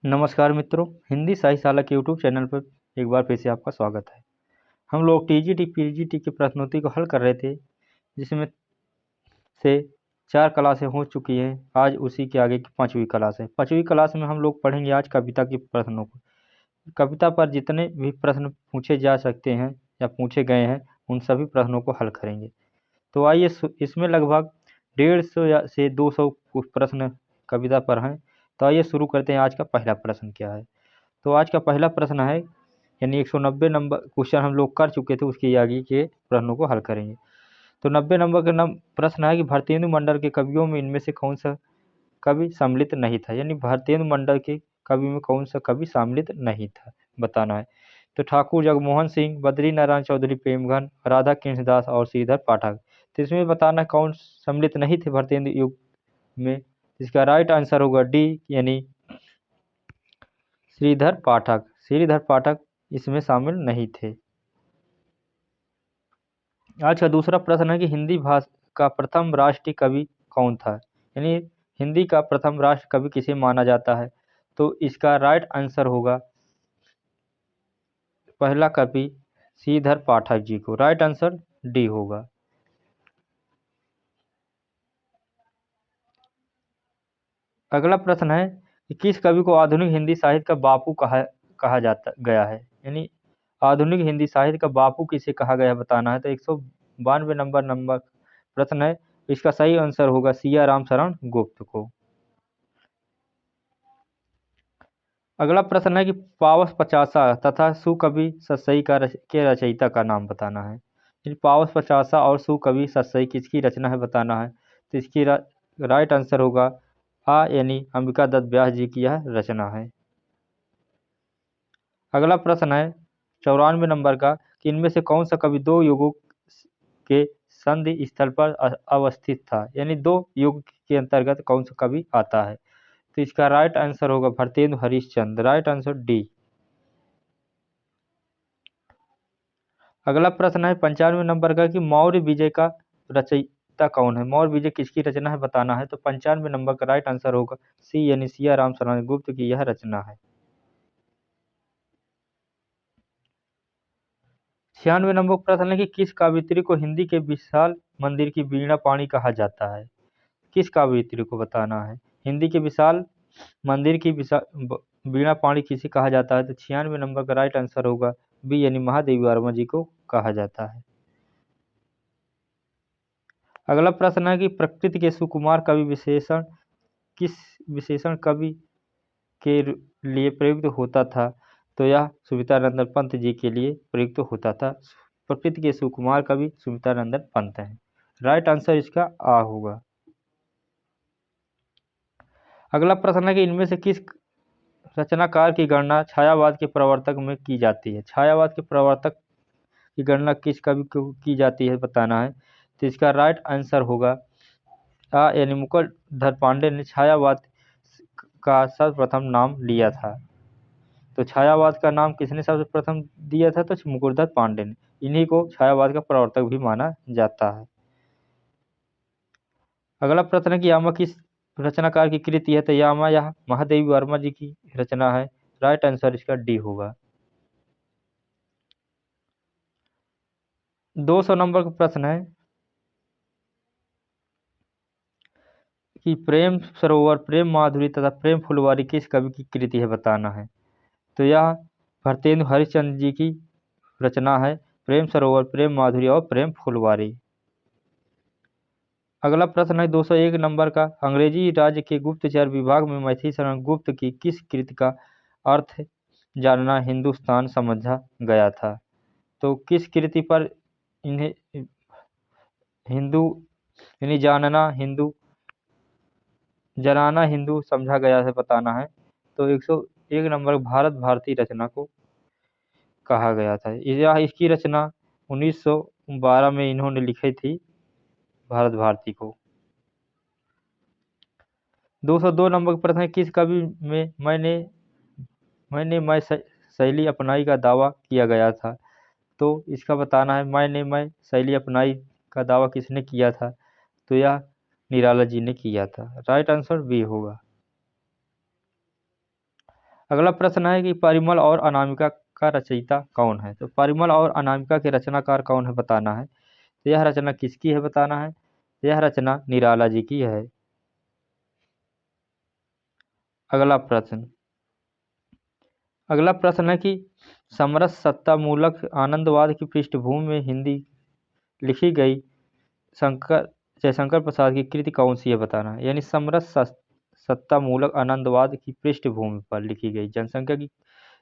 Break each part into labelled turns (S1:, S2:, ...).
S1: नमस्कार मित्रों, हिंदी साहित्यशाला के यूट्यूब चैनल पर एक बार फिर से आपका स्वागत है। हम लोग टीजीटी पीजीटी की प्रश्नोत्तरी को हल कर रहे थे, जिसमें से 4 क्लासें हो चुकी हैं। आज उसी के आगे की 5वीं क्लास है। 5वीं क्लास में हम लोग पढ़ेंगे आज कविता के प्रश्नों को। कविता पर जितने भी प्रश्न पूछे जा सकते हैं या पूछे गए हैं, उन सभी प्रश्नों को हल करेंगे। तो आइए, इसमें लगभग 150 या से 200 प्रश्न कविता पर हैं। तो आइए शुरू करते हैं। आज का पहला प्रश्न क्या है? तो आज का पहला प्रश्न है, यानी 190 नंबर क्वेश्चन हम लोग कर चुके थे, उसके आगे के प्रश्नों को हल करेंगे। तो 90 नंबर का प्रश्न है कि भारतेंदु मंडल के कवियों में इनमें से कौन सा कवि सम्मिलित नहीं था। यानी भारतेंदु मंडल के कवि में कौन सा कवि सम्मिलित नहीं था, बताना है। तो ठाकुर जगमोहन सिंह, बद्री नारायण चौधरी, प्रेमघन, राधा कृष्णदास और श्रीधर पाठक। तो इसमें बताना कौन सम्मिलित नहीं थे भारतेंदु युग में। इसका राइट आंसर होगा डी, यानी श्रीधर पाठक। श्रीधर पाठक इसमें शामिल नहीं थे। आज का दूसरा प्रश्न है कि हिंदी भाषा का प्रथम राष्ट्रीय कवि कौन था। यानी हिंदी का प्रथम राष्ट्र कवि किसे माना जाता है। तो इसका राइट आंसर होगा पहला कवि श्रीधर पाठक जी को। राइट आंसर डी होगा। अगला प्रश्न है कि किस कवि को आधुनिक हिंदी साहित्य का बापू कहा जाता गया है। यानी आधुनिक हिंदी साहित्य का बापू किसे कहा गया, बताना है। तो 192 नंबर प्रश्न है। इसका सही आंसर होगा सिया राम शरण गुप्त को। अगला प्रश्न है कि पावस पचासा तथा सुकवि सतसई के रचयिता का नाम बताना है। पावस पचासा और सुकवि सतसई किसकी रचना है, बताना है। तो इसकी राइट आंसर होगा आ, यानी अंबिका दत्त व्यास जी की यह रचना है। अगला प्रश्न है 94 नंबर का कि इनमें से कौन सा कवि दो युगों के संधि स्थल पर अवस्थित था। यानी दो युग के अंतर्गत कौन सा कवि आता है। तो इसका राइट आंसर होगा Bharatendu Harishchandra. Right answer D. अगला प्रश्न है 95 नंबर का कि मौर्य विजय का रचयिता कौन है। मौर्य विजय किसकी रचना है, बताना है। तो 95 नंबर का राइट आंसर होगा सी, यानी सिया राम शरण गुप्त की यह रचना है। 96 नंबर प्रश्न है कि किस काव्यित्री को हिंदी के विशाल मंदिर की वीणा पाणी कहा जाता है। किस काव्यित्री को, बताना है। हिंदी के विशाल मंदिर की वीणा पाणी किसे कहा जाता है। तो 96 नंबर का राइट आंसर होगा बी, यानी महादेवी वर्मा जी को कहा जाता है। अगला प्रश्न है कि प्रकृति के सुकुमार कवि विशेषण किस विशेषण कवि के लिए प्रयुक्त होता था। तो यह सुवितानंदन पंत जी के लिए प्रयुक्त होता था। प्रकृति के सुकुमार कवि सुवितानंदन पंत हैं। राइट आंसर इसका आ होगा। अगला प्रश्न है कि इनमें से किस रचनाकार की गणना छायावाद के प्रवर्तक में की जाती है। छायावाद के प्रवर्तक की गणना किस कवि को की जाती है, बताना है। तो इसका राइट आंसर होगा आ, यानी मुकुटधर पांडे ने छायावाद का सर्वप्रथम नाम लिया था। तो छायावाद का नाम किसने सर्वप्रथम दिया था, तो मुकुटधर पांडे ने। इन्हीं को छायावाद का प्रवर्तक भी माना जाता है। अगला प्रश्न है कि यामा किस रचनाकार की कृति है। तो यामा यह महादेवी वर्मा जी की रचना है। राइट आंसर इसका डी होगा। 200 नंबर का प्रश्न है कि प्रेम सरोवर, प्रेम माधुरी तथा प्रेम फुलवारी किस कवि की कृति है, बताना है। तो यह भरतेंदु हरिश्चंद्र जी की रचना है। प्रेम सरोवर, प्रेम माधुरी और प्रेम फुलवारी। अगला प्रश्न है 201 नंबर का, अंग्रेजी राज्य के गुप्तचर विभाग में मैथिली शरण गुप्त की किस कृति का अर्थ जानना हिंदुस्तान समझा गया था। तो किस कृति पर इन्हें हिंदू, यानी जनाना हिंदू समझा गया है, बताना है। तो 101 नंबर भारत भारती रचना को कहा गया था। यह इसकी रचना 1912 में इन्होंने लिखी थी, भारत भारती को। 202 नंबर का प्रश्न है किस कवि में मैं शैली अपनाई का दावा किया गया था। तो इसका बताना है मैं शैली अपनाई का दावा किसने किया था। तो यह निराला जी ने किया था। राइट आंसर बी होगा। अगला प्रश्न है कि परिमल और अनामिका का रचयिता कौन है। तो परिमल और अनामिका के रचनाकार कौन है बताना है। तो यह रचना किसकी है बताना है। यह रचना निराला जी की है। अगला प्रश्न है कि समरस सत्तामूलक आनंदवाद की पृष्ठभूमि में हिंदी लिखी गई शंकर जयशंकर प्रसाद की कृति कौन सी है बताना है। यानी समरस सत्तामूलक आनंदवाद की पृष्ठभूमि पर लिखी गई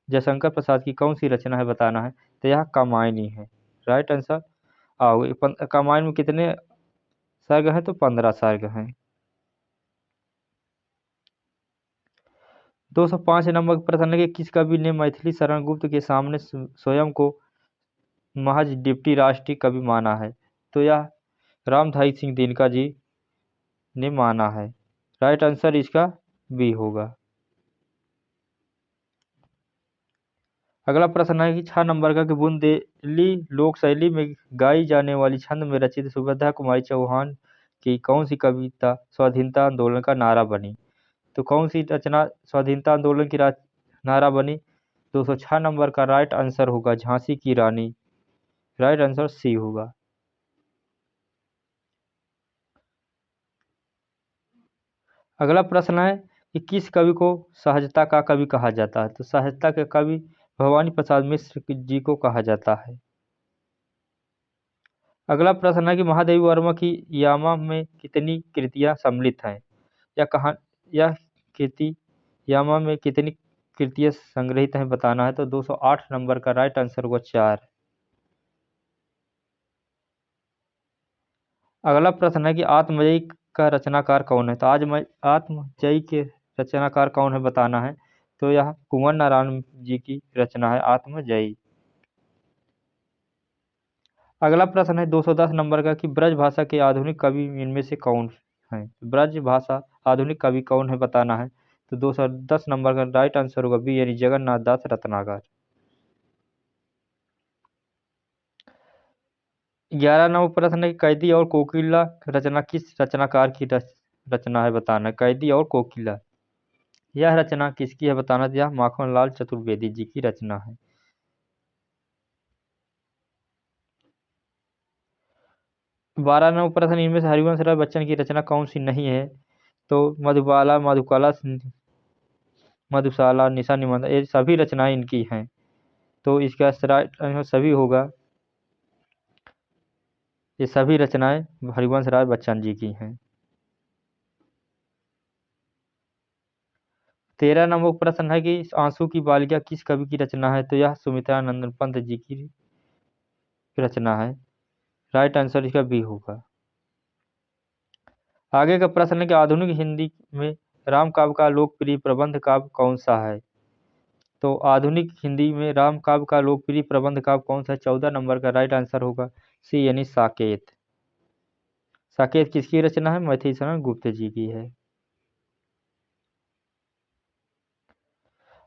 S1: जयशंकर प्रसाद की कौन सी रचना है बताना है। तो यह कामायनी है। Right answer. आओ, कामायनी में कितने सर्ग हैं। तो 15 सर्ग हैं। 205 नंबर का प्रश्न है कि किस कवि ने मैथिली शरण गुप्त के सामने स्वयं को महज डिप्टी राष्ट्रीय कवि माना है। तो यह रामधारी सिंह दिनकर जी ने माना है। राइट आंसर इसका बी होगा। अगला प्रश्न है कि 6 नंबर का कि बुंदेली लोक शैली में गाई जाने वाली छंद में रचित सुभद्रा कुमारी चौहान की कौन सी कविता स्वाधीनता आंदोलन का नारा बनी। तो कौन सी रचना स्वाधीनता आंदोलन की नारा बनी। 206 नंबर का राइट आंसर होगा झांसी की रानी। राइट आंसर सी होगा। अगला प्रश्न है कि किस कवि को सहजता का कवि कहा जाता है। तो सहजता के कवि भवानी प्रसाद मिश्र जी को कहा जाता है। अगला प्रश्न है कि महादेवी वर्मा की यामा में कितनी कृतियां सम्मिलित हैं। यह कृति यामा में कितनी कृतियां संग्रहित हैं बताना है। तो 208 नंबर का राइट आंसर होगा 4। अगला प्रश्न है कि आत्मजयी का रचनाकार कौन है। तो आत्मजयी के रचनाकार कौन है बताना है। तो यह कुंवर नारायण जी की रचना है आत्मजयी। अगला प्रश्न है 210 नंबर का कि ब्रज भाषा के आधुनिक कवि इनमें से कौन है। ब्रज भाषा आधुनिक कवि कौन है बताना है। तो 210 नंबर का राइट आंसर होगा बी यानी जगन्नाथ दास रत्नाकर। 11 नंबर प्रश्न है कि कैदी और कोकिला रचना किस रचनाकार की रचना है बताना है। कैदी और कोकिला यह रचना किसकी है बताना। यह माखनलाल चतुर्वेदी जी की रचना है। 12 नंबर प्रश्न इनमें से हरिवंश राय बच्चन की रचना कौन सी नहीं है। तो मधुबाला मधुकला मधुशाला निशा निबंध ये सभी रचनाएं इनकी हैं। तो इसका राइट आंसर सभी होगा। ये सभी रचनाएं हरिवंश राय बच्चन जी की हैं। 13 नंबर प्रश्न है कि आंसू की बालिका किस कवि की रचना है। तो यह सुमित्रानंद पंत जी की रचना है। राइट आंसर इसका बी होगा। आगे का प्रश्न है कि आधुनिक हिंदी में राम काव्य का लोकप्रिय प्रबंध काव्य कौन सा है। तो आधुनिक हिंदी में राम काव्य का लोकप्रिय प्रबंध काव्य कौन सा है। 14 नंबर का राइट आंसर होगा सी यानी साकेत। साकेत किसकी रचना है। मैथिली शरण गुप्त जी की है।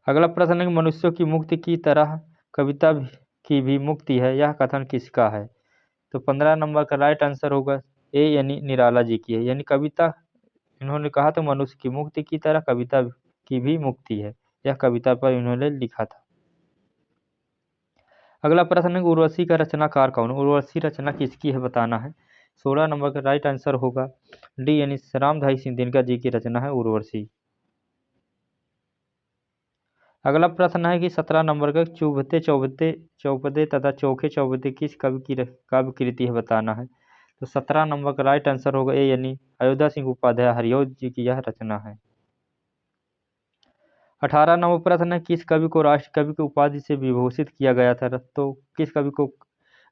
S1: अगला प्रश्न है कि मनुष्यों की मुक्ति की तरह कविता की भी मुक्ति है यह कथन किसका है। तो 15 नंबर का राइट आंसर होगा ए यानी निराला जी की है। यानी कविता इन्होंने कहा तो मनुष्य की मुक्ति की तरह कविता की भी मुक्ति है। यह कविता पर इन्होंने लिखा था। अगला प्रश्न है उर्वशी का रचनाकार कौन। उर्वशी रचना किसकी है बताना है। 16 नंबर का राइट आंसर होगा डी यानी रामधारी सिंह दिनकर जी की रचना है उर्वशी। अगला प्रश्न है कि 17 नंबर का चुभते चौबते चौपदे तथा चौखे चौबते किस कवि की काव्य कृति है बताना है। तो 17 नंबर का राइट आंसर होगा ए यानी अयोध्या सिंह उपाध्याय हरिऔध जी की यह रचना है। 18 नंबर प्रश्न है किस कवि को राष्ट्र कवि की उपाधि से विभूषित किया गया था। तो किस कवि को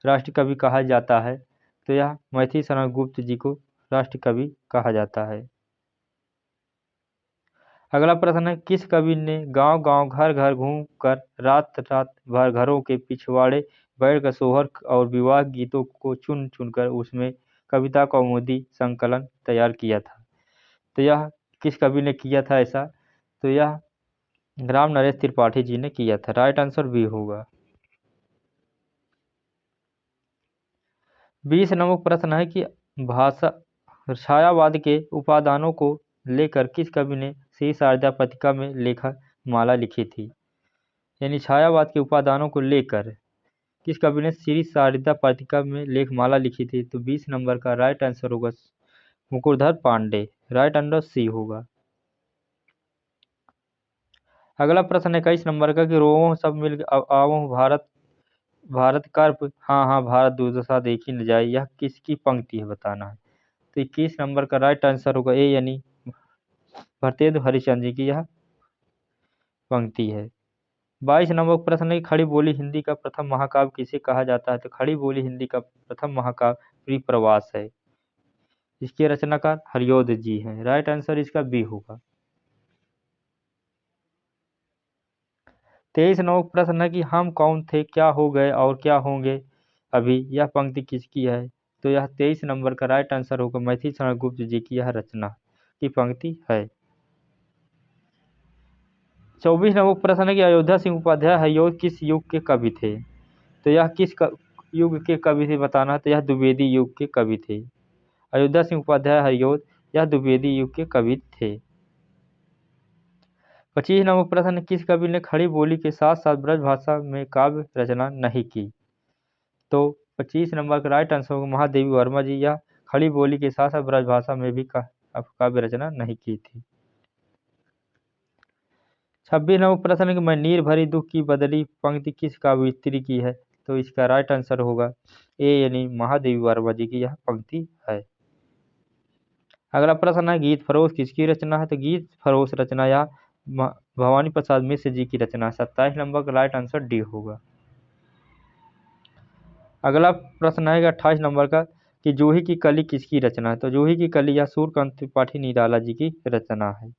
S1: राष्ट्र कवि कहा जाता है। तो यह मैथिली शरण गुप्त जी को राष्ट्र कवि कहा जाता है। अगला प्रश्न है किस कवि ने गांव गांव घर घर घूम कर रात रात भर घरों के पिछवाड़े बैठकर सोहर और विवाह गीतों को चुन चुनकर उसमें कविता कौमुदी संकलन तैयार किया था। तो यह किस कवि ने किया था ऐसा। तो यह राम नरेश त्रिपाठी जी ने किया था। राइट आंसर बी होगा। 20 नंबर प्रश्न है कि भाषा छायावाद के उपादानों को लेकर किस कवि ने श्री शारदा पत्रिका में लेखा माला लिखी थी? यानी छायावाद के उपादानों को लेकर किस कवि ने श्री शारदा पत्रिका में लेखमाला लिखी थी? तो 20 नंबर का राइट आंसर होगा मुकुरधर पांडे, राइट आंसर सी होगा। अगला प्रश्न है 21 नंबर का कि रोवो सब मिल आवो भारत भारत कर्प हाँ हाँ भारत दुर्दशा देखी न जाए, यह किसकी पंक्ति है बताना है। तो 21 नंबर का राइट आंसर होगा ए यानी भरतेंदु हरिश्चंद्र जी की यह पंक्ति है। 22 नंबर प्रश्न है खड़ी बोली हिंदी का प्रथम महाकाव्य किसे कहा जाता है? तो खड़ी बोली हिंदी का प्रथम महाकाव्य प्रियप्रवास है, इसके रचनाकार हरिओद जी हैं, राइट आंसर इसका बी होगा। 23 नंबर प्रश्न है कि हम कौन थे, क्या हो गए और क्या होंगे अभी, यह पंक्ति किसकी है? तो यह 23 नंबर का राइट आंसर होगा मैथिली शरण गुप्त जी की यह रचना की पंक्ति है। 24 नंबर प्रश्न है कि अयोध्या सिंह उपाध्याय हरिओद किस युग के कवि थे? तो यह युग के कवि थे बताना है। तो यह द्विवेदी युग के कवि थे। अयोध्या सिंह उपाध्याय हरिओद यह द्विवेदी युग के कवि थे। 25 नंबर प्रश्न किस कवि ने खड़ी बोली के साथ साथ ब्रज भाषा में काव्य रचना नहीं की? तो 25 नंबर का राइट आंसर होगा महादेवी वर्मा जी, यह खड़ी बोली के साथ साथ ब्रज भाषा में भी काव्य रचना नहीं की थी। 26 नंबर प्रश्न कि मैं नीर भरी दुख की बदली पंक्ति किस काव्यित्री की है? तो इसका राइट आंसर होगा ए यानी महादेवी वर्मा जी की यह पंक्ति है। अगला प्रश्न है गीत फरोश किसकी रचना है? तो गीत फरोश रचना या भवानी प्रसाद मिश्र जी की रचना है। 27 नंबर का राइट आंसर डी होगा। अगला प्रश्न है 28 नंबर का कि जूही की कली किसकी रचना है? तो जूही की कली या सूर्यकांत त्रिपाठी निराला जी की रचना है।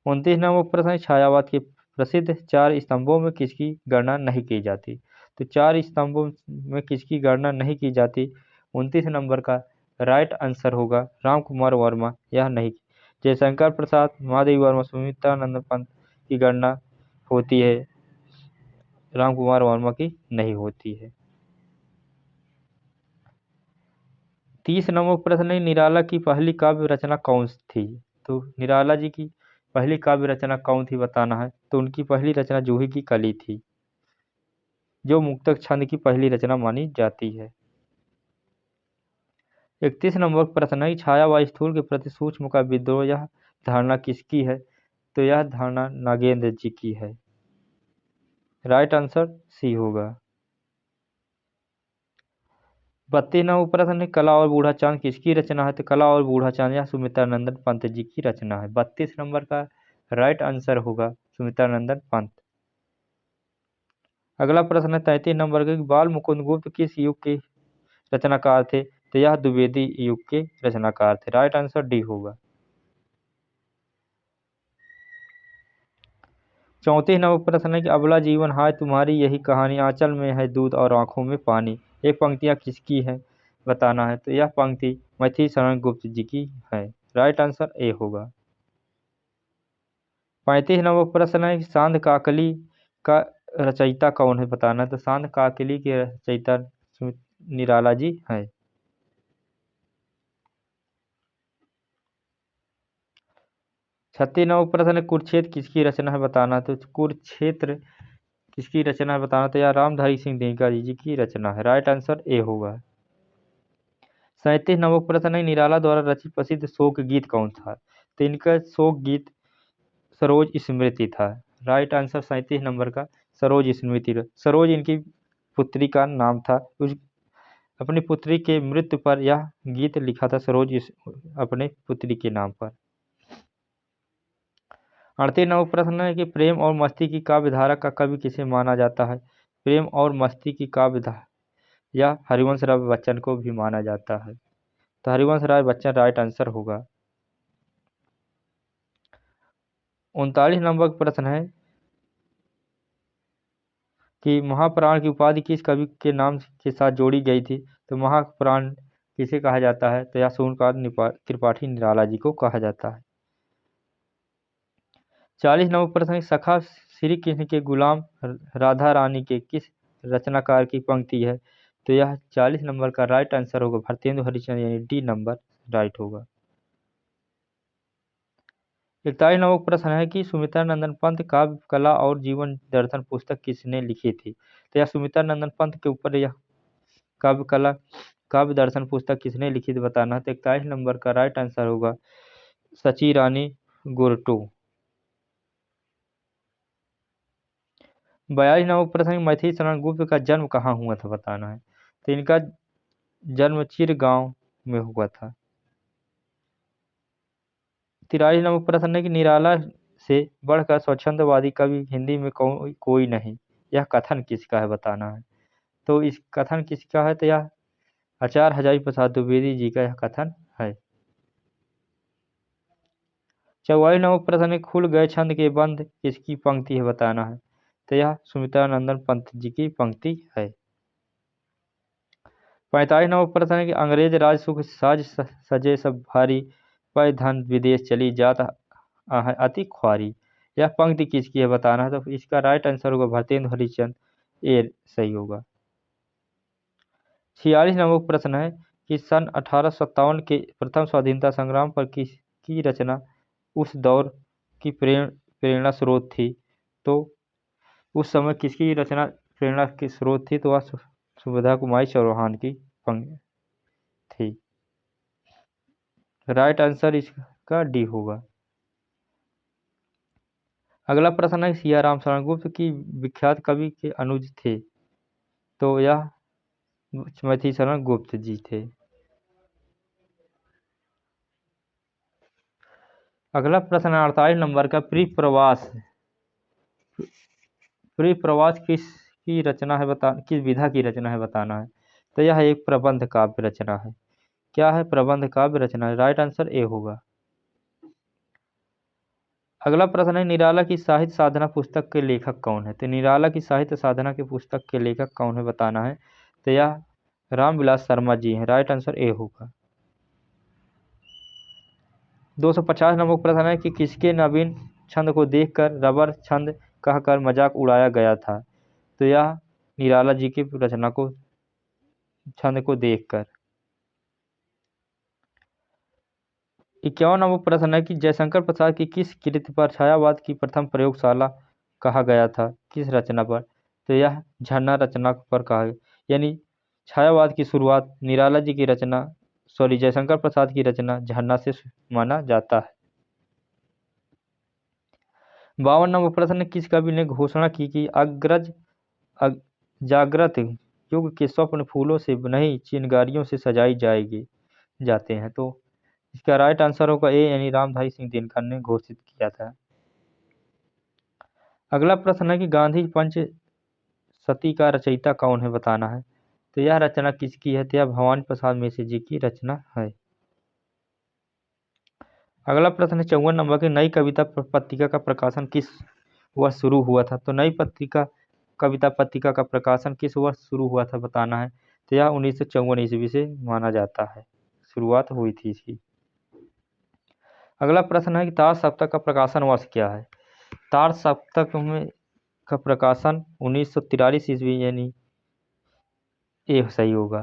S1: 29 नंबर प्रश्न है छायावाद के प्रसिद्ध 4 स्तंभों में किसकी गणना नहीं की जाती? तो 4 स्तंभों में किसकी गणना नहीं की जाती? 29 नंबर का राइट आंसर होगा राम कुमार वर्मा, यह नहीं। जयशंकर प्रसाद, महादेवी वर्मा, सुमित्रानंद पंत की गणना होती है, राम कुमार वर्मा की नहीं होती है। 30 नंबर प्रश्न है निराला की पहली काव्य रचना कौन थी? तो निराला जी की पहली काव्य रचना कौन थी बताना है। तो उनकी पहली रचना जूही की कली थी, जो मुक्तक छंद की पहली रचना मानी जाती है। 31 नंबर प्रश्न है छाया व स्थूल के प्रति सूक्ष्म का विद्रोह, यह धारणा किसकी है? तो यह धारणा नागेंद्र जी की है, राइट आंसर सी होगा। 32 नंबर प्रश्न है कला और बूढ़ा चांद किसकी रचना है? तो कला और बूढ़ा चांद यह सुमित्रानंदन पंत जी की रचना है। 32 नंबर का राइट आंसर होगा सुमित्रानंदन पंत। अगला प्रश्न है 33 नंबर का बाल मुकुंद गुप्त किस युग के रचनाकार थे? तो यह द्विवेदी युग के रचनाकार थे, राइट आंसर डी होगा। 34 नंबर प्रश्न है कि अबला जीवन हाय तुम्हारी यही कहानी, आंचल में है दूध और आंखों में पानी, ये पंक्तियां किसकी हैं बताना है। तो यह पंक्ति मैथिली शरण गुप्त जी की है, राइट आंसर ए होगा। 35 नंबर प्रश्न है सांध काकली का रचयिता कौन है बताना है। तो सांध काकली के रचयिता निराला जी हैं। 36 नंबर प्रश्न है कुरुक्षेत्र किसकी रचना है बताना है। तो कुरुक्षेत्र किसकी रचना है बताना, तो यह रामधारी सिंह दिनकर जी की रचना है, राइट आंसर ए होगा। 37 नंबर प्रश्न है निराला द्वारा रचित प्रसिद्ध शोक गीत कौन था? तो इनका शोक गीत सरोज स्मृति था, राइट आंसर 37 नंबर का सरोज स्मृति। सरोज इनकी पुत्री का नाम था, उस अपनी पुत्री के मृत्यु पर यह गीत लिखा था सरोज अपने पुत्री के नाम पर। 38 नंबर प्रश्न है कि प्रेम और मस्ती की काव्य धारा का कवि किसे माना जाता है? प्रेम और मस्ती की काव्य धारा या हरिवंश राय बच्चन को भी माना जाता है, तो हरिवंश राय बच्चन राइट आंसर होगा। 39 नंबर प्रश्न है कि महाप्राण की उपाधि किस कवि के नाम के साथ जोड़ी गई थी? तो महाप्राण किसे कहा जाता है? तो यह सूर्यकांत त्रिपाठी निराला जी को कहा जाता है। 40 नंबर प्रश्न है सखा श्री कृष्ण के गुलाम राधा रानी के किस रचनाकार की पंक्ति है? तो यह 40 नंबर का राइट आंसर होगा भरतेंदु हरिश्चंद्र यानी डी नंबर राइट होगा। 41 नंबर प्रश्न है कि सुमित्रा नंदन पंत काव्य कला और जीवन दर्शन पुस्तक किसने लिखी थी? तो यह सुमित्रा नंदन पंत के ऊपर यह काव्य कला काव्य दर्शन पुस्तक किसने लिखी थी बताना है। तो 41 नंबर का राइट आंसर होगा सची रानी गुरटो। 42 नंबर प्रश्न है मैथिली शरण गुप्त का जन्म कहाँ हुआ था बताना है। तो इनका जन्म चिरगांव में हुआ था। 43 नंबर प्रश्न है कि निराला से बढ़कर स्वच्छंदवादी कवि हिंदी में कोई नहीं, यह कथन किसका है बताना है। तो इस कथन किसका है? तो यह आचार्य हजारी प्रसाद द्विवेदी जी का यह कथन है। 44 नंबर प्रश्न है खुल गए छंद के बंद किसकी पंक्ति है बताना है। तो यह सुमित्रा नंदन पंत जी की पंक्ति है। 45 नंबर प्रश्न है कि अंग्रेज राज सुख साज सजे सब भारी, पै धन विदेश चली जात अति ख्वारी, यह पंक्ति किसकी है बताना है। तो इसका राइट आंसर होगा भरतेंद्र हरिश्चंद्र, ये सही होगा। 46 नंबर प्रश्न है कि सन 1857 के प्रथम स्वाधीनता संग्राम पर किसकी रचना उस दौर की प्रेरणा स्रोत थी। तो उस समय किसकी रचना प्रेरणा की स्रोत थी? तो वह सुविधा कुमारी चौहान की थी। राइट आंसर इसका डी होगा। अगला प्रश्न है सियाराम शरण गुप्त की विख्यात कवि के अनुज थे। तो यह मैथिली शरण गुप्त जी थे। अगला प्रश्न 48 नंबर का परिप्रवास किसकी रचना है किस विधा की रचना है बताना है। तो यह एक प्रबंध काव्य रचना है। क्या है? प्रबंध काव्य रचना है। राइट आंसर ए होगा। अगला प्रश्न है निराला की साहित्य साधना पुस्तक के लेखक कौन है। तो निराला की साहित्य साधना के पुस्तक के लेखक कौन है बताना है। तो यह रामविलास शर्मा जी हैं। राइट आंसर ए होगा। 250 नंबर प्रश्न है कि किसके नवीन छंद को देखकर रबर छंद कहकर मजाक उड़ाया गया था। तो यह निराला जी की रचना को छंद को देखकर। 51 नंबर प्रश्न है कि जयशंकर प्रसाद की किस कृति पर छायावाद की प्रथम प्रयोगशाला कहा गया था, किस रचना पर। तो यह झरना रचना पर कहा गया, यानी छायावाद की शुरुआत निराला जी की रचना जयशंकर प्रसाद की रचना झरना से माना जाता है। 52 नंबर प्रश्न किस कवि ने घोषणा की कि अग्रज जागृत युग के स्वप्न फूलों से नहीं चिनगारियों से सजाई जाते हैं। तो इसका राइट आंसर होगा ए, यानी रामधारी सिंह दिनकर ने घोषित किया था। अगला प्रश्न है कि गांधी पंच सती का रचयिता कौन है बताना है। तो यह रचना किसकी है। तो यह भवानी प्रसाद मिश्र जी की रचना है। अगला प्रश्न है 54 नंबर की नई कविता पत्रिका का प्रकाशन किस वर्ष शुरू हुआ था। तो नई कविता पत्रिका का प्रकाशन किस वर्ष शुरू हुआ था बताना है। तो यह 1954 ईस्वी से माना जाता है, शुरुआत हुई थी इसकी। अगला प्रश्न है कि तार सप्तक का प्रकाशन वर्ष क्या है। तार सप्तक में का प्रकाशन 1943 ईस्वी, यानी ए सही होगा।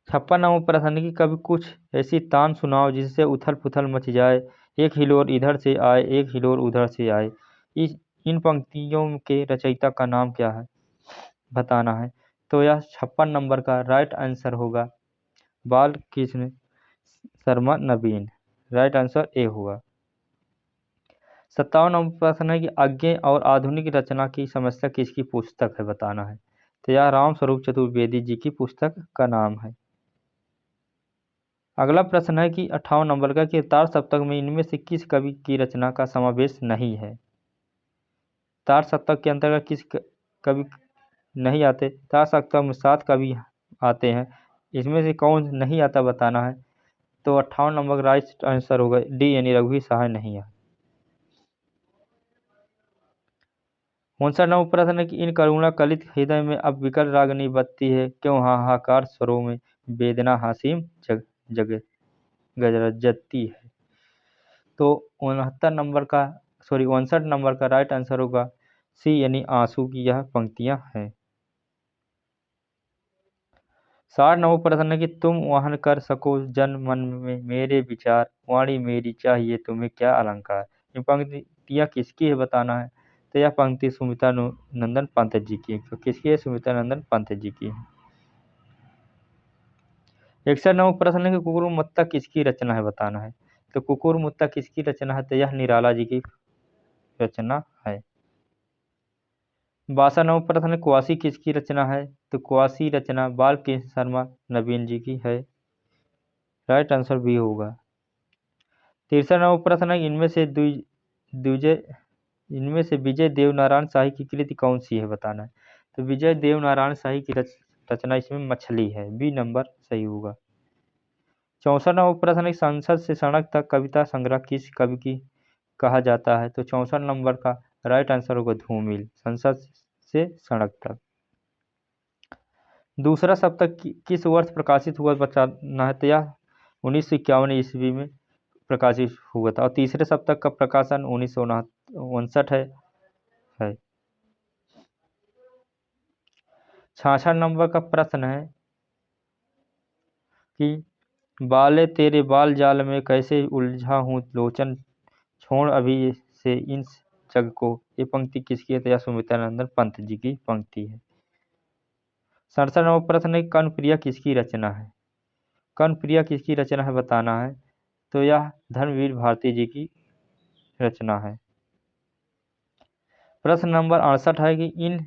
S1: 56 नंबर प्रश्न की कभी कुछ ऐसी तान सुनाओ जिससे उथल पुथल मच जाए, एक हिलोर इधर से आए एक हिलोर उधर से आए, इन पंक्तियों के रचयिता का नाम क्या है बताना है। तो यह 56 नंबर का राइट आंसर होगा बालकृष्ण शर्मा नवीन। राइट आंसर ए होगा। 57 नंबर प्रश्न है कि अज्ञेय और आधुनिक रचना की समस्या किसकी पुस्तक है बताना है। तो यह राम स्वरूप चतुर्वेदी जी की पुस्तक का नाम है। अगला प्रश्न है कि 58 नंबर का कि तार सप्तक में इनमें से किस कवि की रचना का समावेश नहीं है। तार सप्तक के अंतर्गत किस कवि नहीं आते। तार सप्तक में 7 कवि आते हैं, इसमें से कौन नहीं आता बताना है। तो 58 नंबर का राइट आंसर होगा डी, यानी रघुवीर सहाय नहीं है। 59 नंबर प्रश्न है कि इन करुणा कलित हृदय में अब विकल रागनी बजती है, क्यों हाहाकार स्वरों में वेदना हासिम जग गरजती है। तो 59 नंबर का राइट आंसर होगा सी, यानी आंसू की यह पंक्तियां हैं। 69वां प्रश्न है कि तुम वहन कर सको जन मन में मेरे विचार, वाणी मेरी चाहिए तुम्हें क्या अलंकार। ये पंक्तियाँ किसकी है बताना है। तो यह पंक्ति सुमित्रा नंदन पंत जी की है। तो किसकी है? सुमित्रा नंदन पंत जी की है। 61वां प्रश्न है कि कुकुरमुत्ता किसकी रचना है बताना है। तो कुकुरमुत्ता किसकी रचना है? तो यह निराला जी की रचना है। 62वां प्रश्न है कुआसी किसकी रचना है। तो कुआसी रचना बालकृष्ण शर्मा नवीन जी की है। राइट आंसर बी होगा। 63वां प्रश्न है इनमें से विजय देवनारायण शाही की कृति कौन सी है बताना है। तो विजय देवनारायण शाही की रचना इसमें मछली है। बी नंबर सही होगा। 64वां प्रश्न है संसद से सड़क तक कविता संग्रह किस कवि की कहा जाता है। तो 64 नंबर का राइट आंसर होगा धूमिल। संसद से सड़क तक। दूसरा सप्तक किस वर्ष प्रकाशित हुआ बताना है। तो यह 1951 ईस्वी में प्रकाशित हुआ था। और तीसरे सप्तक का प्रकाशन 1959 है। 66 नंबर का प्रश्न है कि बाले तेरे बाल जाल में कैसे उलझा हूँ लोचन, छोड़ अभी से इन जग को। ये पंक्ति किसकी है। तो यह सुमित्रा नंदन पंत जी की पंक्ति है। 67 नंबर प्रश्न है कर्णप्रिया किसकी रचना है। कर्णप्रिया किसकी रचना है बताना है। तो यह धर्मवीर भारती जी की रचना है। प्रश्न नंबर 68 है कि इन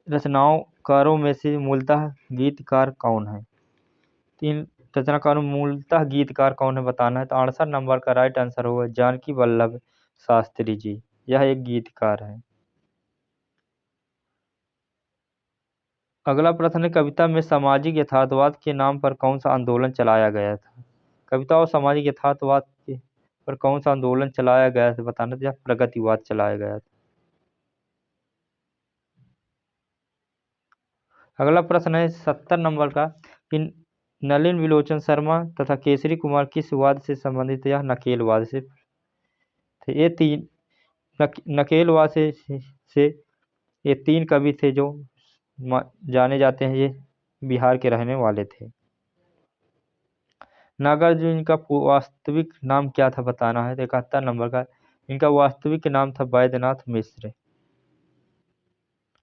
S1: रचनाकारों में से मूलतः गीतकार कौन है। तीन रचनाकारों मूलतः गीतकार कौन है बताना है। तो 68 नंबर का राइट आंसर होगा जानकी वल्लभ शास्त्री जी। यह एक गीतकार है। अगला प्रश्न है कविता में सामाजिक यथार्थवाद के नाम पर कौन सा आंदोलन चलाया गया था। कविता और सामाजिक यथार्थवाद के पर कौन सा आंदोलन चलाया गया था बताना। तो यह प्रगतिवाद चलाया गया था। अगला प्रश्न है 70 नंबर का कि नलिन विलोचन शर्मा तथा केसरी कुमार किस वाद से संबंधित। यह नकेलवाद से थे। ये तीन नकेलवाद से ये तीन कवि थे जो जाने जाते हैं। ये बिहार के रहने वाले थे। नागार्जुन का वास्तविक नाम क्या था बताना है। 71 नंबर का इनका वास्तविक नाम था Vaidyanath Mishra.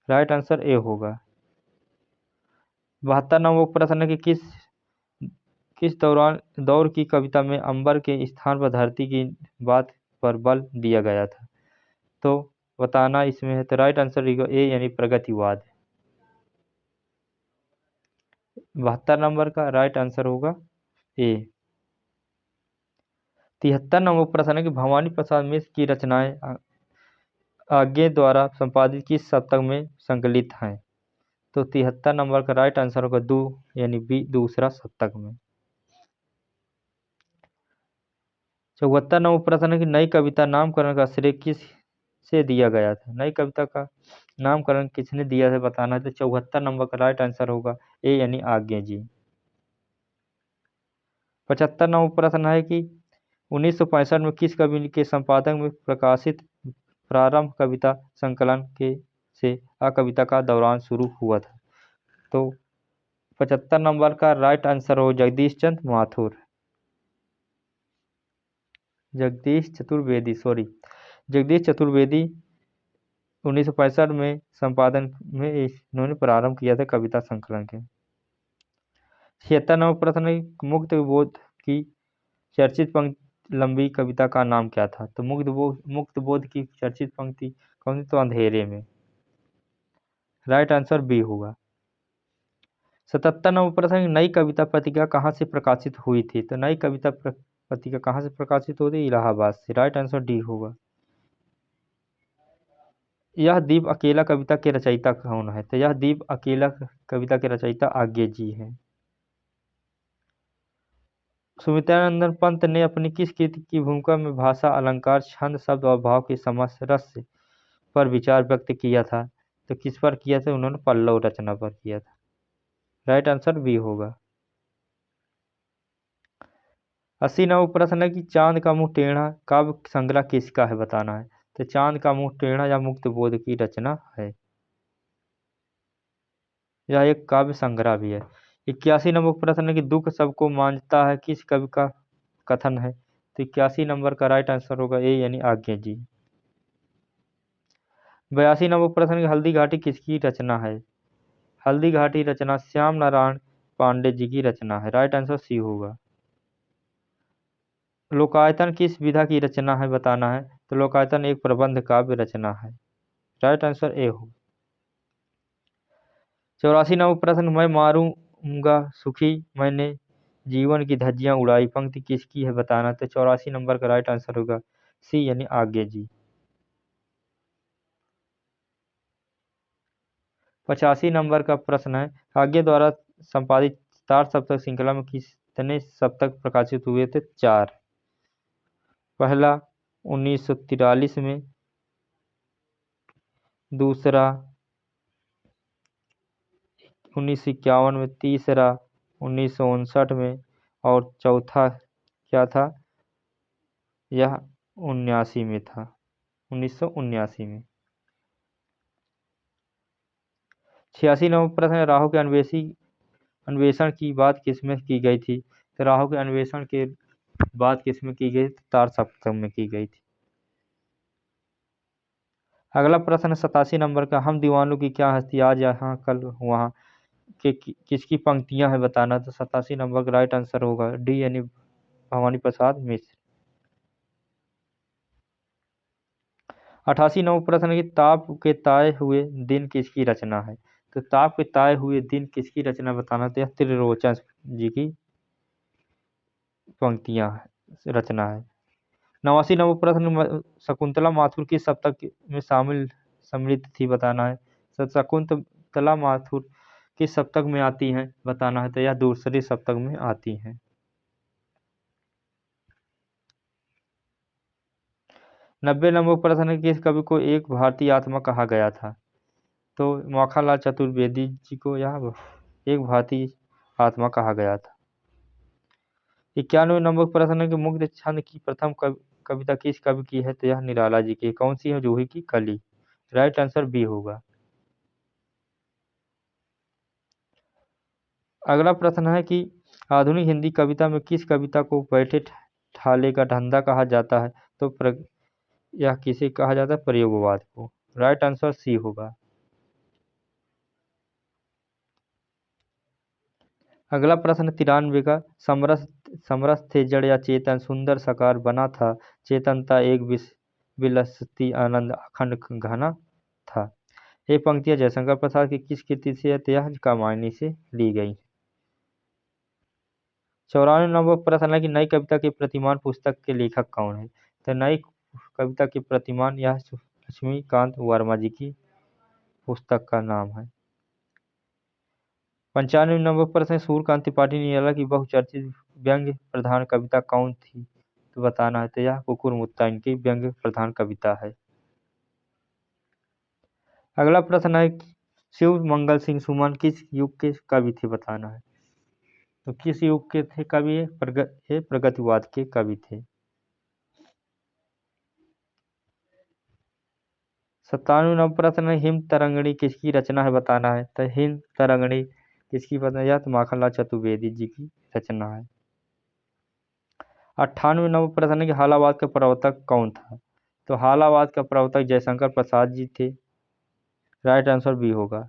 S1: Right answer A होगा। 72 नंबर प्रश्न है कि किस दौर की कविता में अंबर के स्थान पर धरती की बात पर बल दिया गया था। तो बताना इसमें है। तो राइट आंसर ए यानी प्रगतिवाद। 72 नंबर का राइट आंसर होगा ए। 73 नंबर प्रश्न है कि भवानी प्रसाद मिश्र की रचनाएं आगे द्वारा संपादित किस शतक में संकलित हैं। तो 73 नंबर का राइट आंसर होगा दो यानी बी दूसरा शतक में। 74 नंबर प्रश्न है कि नई कविता नामकरण का श्रेय किस से दिया गया था। नई कविता का नामकरण किसने दिया था बताना है। तो 74 नंबर का राइट आंसर होगा ए यानी आज्ञा जी। 75 नंबर प्रश्न है कि 1965 में किस कवि के संपादक में प्रकाशित प्रारंभ कविता संकलन के से आ कविता का दौरान शुरू हुआ था। तो 75 नंबर का राइट आंसर हो जगदीश चंद्र माथुर। जगदीश चतुर्वेदी 1965 में संपादन में इन्होंने प्रारंभ किया था कविता संकलन के। 76 नंबर प्रश्न है मुक्त बोध की चर्चित पंक्ति लंबी कविता का नाम क्या था। तो मुक्त बोध की चर्चित पंक्ति कौन सी। तो अंधेरे में। राइट आंसर बी होगा। 77 नंबर प्रश्न नई कविता पत्रिका कहाँ से प्रकाशित हुई थी। तो नई कविता पत्रिका कहाँ से प्रकाशित होती। इलाहाबाद से। राइट आंसर डी होगा। यह दीप अकेला कविता के रचयिता कौन है। तो यह दीप अकेला कविता के रचयिता आज्ञा जी हैं। सुमित्रानंदन पंत ने अपनी किस कृति की भूमिका में भाषा अलंकार छंद शब्द और भाव के समस्त रस पर विचार व्यक्त किया था। तो किस पर किया था। उन्होंने पल्लव रचना पर किया था। राइट आंसर बी होगा। 80 नंबर प्रश्न है कि चांद का मुंह टेढ़ा काव्य संग्रह किसका है बताना है। तो चांद का मुंह टेढ़ा या मुक्त बोध की रचना है। यह एक काव्य संग्रह भी है। 81 नंबर प्रश्न है कि दुख सबको मांझता है किस कवि का कथन है। तो 81 नंबर का राइट आंसर होगा ए यानी आज्ञा जी। 82 नंबर प्रश्न है कि हल्दी घाटी किसकी रचना है। हल्दी घाटी रचना श्याम नारायण पांडे जी की रचना है। राइट आंसर सी होगा। लोकायतन किस विधा की रचना है बताना है। तो लोकायतन एक प्रबंध काव्य रचना है। राइट आंसर ए हो। 84 नंबर प्रश्न, मैं मारूंगा सुखी मैंने जीवन की धज्जियां उड़ाई पंक्ति किसकी है बताना। तो 84 नंबर का राइट आंसर होगा सी यानी आज्ञा जी। 85 नंबर का प्रश्न है, आज्ञा द्वारा संपादित तार सप्तक श्रृंखला में कितने सप्तक प्रकाशित हुए थे। 4। पहला 1943 में, दूसरा 1951 में, तीसरा 1959 में और चौथा क्या था, यह 79 में था, 1979 में। 86 नंबर प्रश्न है, राहु के अन्वेषण की बात किसमें की गई थी। तो राहु के अन्वेषण के बात किसमें की गई, तार सप्तक में की गई थी। अगला प्रश्न है 87 नंबर का, हम दीवानों की क्या हस्ती आज यहाँ कल वहाँ के किसकी पंक्तियां हैं बताना। तो 87 नंबर का राइट आंसर होगा डी यानी भवानी प्रसाद मिश्र। 88 नंबर प्रश्न है कि ताप के ताए हुए दिन किसकी रचना है। तो ताप के ताए हुए दिन किसकी रचना बताना। तो यह त्रिलोचन जी की पंक्तियां रचना है। 89 नंबर प्रश्न, शकुंतला माथुर किस सप्तक में सम्मिलित थी बताना है। तो शकुंतला माथुर किस सप्तक में आती हैं बताना है। तो यह दूसरे सप्तक में आती हैं। 90 नंबर प्रश्न है, किस कवि को एक भारतीय आत्मा कहा गया था। तो माखनलाल चतुर्वेदी जी को यह एक भारतीय आत्मा कहा गया था। 91 नंबर प्रश्न है कि मुग्ध छंद की प्रथम कविता किस कवि की है। तो यह निराला जी की। कौन सी है, जूही की कली। राइट आंसर बी होगा। अगला प्रश्न है कि आधुनिक हिंदी कविता में किस कविता को बैठे ठाले का धंधा कहा जाता है। तो यह किसे कहा जाता है, प्रयोगवाद को। राइट आंसर सी होगा। अगला प्रश्न 93 का, समरस समरस थे जड़ या चेतन सुंदर साकार बना था चेतनता एक विलसती आनंद अखंड घना था। ये पंक्तियां जयशंकर प्रसाद की किस कृति से है। तो यह कामायनी से ली गई। 94 नंबर प्रश्न है कि नई कविता के प्रतिमान पुस्तक के लेखक कौन है। तो नई कविता के प्रतिमान यह लक्ष्मीकांत वर्मा जी की पुस्तक का नाम है। 95 नंबर प्रश्न, सूर्यकांत त्रिपाठी निराला की बहुचर्चित व्यंग्य प्रधान कविता कौन थी। तो बताना है। तो यह कुकुर मुत्ता इनकी व्यंग्य प्रधान कविता है। अगला प्रश्न है, शिव मंगल सिंह सुमन किस युग के कवि थे बताना है। तो किस युग के थे कवि, ये प्रगतिवाद के कवि थे। 97 नंबर प्रश्न है, हिम तरंगिणी किसकी रचना है बताना है। तो हिम तरंगिणी किसकी बताना, यह तो माखनलाल चतुर्वेदी जी की रचना है। 98 नंबर प्रश्न है कि हालावाद का प्रवर्तक कौन था। तो हालावाद का प्रवर्तक जयशंकर प्रसाद जी थे। राइट आंसर बी होगा।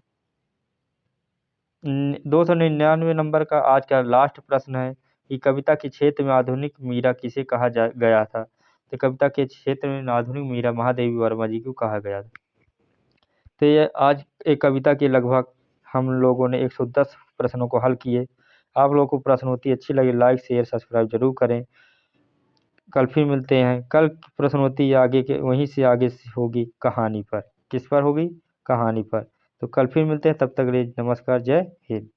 S1: 299 नंबर का आज का लास्ट प्रश्न है कि कविता के क्षेत्र में आधुनिक मीरा किसे कहा गया था। तो कविता के क्षेत्र में आधुनिक मीरा महादेवी वर्मा जी को कहा गया था। तो ये आज एक कविता के लगभग हम लोगों ने 110 प्रश्नों को हल किए। आप लोगों को प्रश्नोत्तरी अच्छी लगी, लाइक शेयर सब्सक्राइब जरूर करें। कल फिर मिलते हैं। कल प्रश्नोत्तरी आगे के वहीं से आगे होगी कहानी पर। किस पर होगी, कहानी पर। तो कल फिर मिलते हैं, तब तक के लिए नमस्कार, जय हिंद।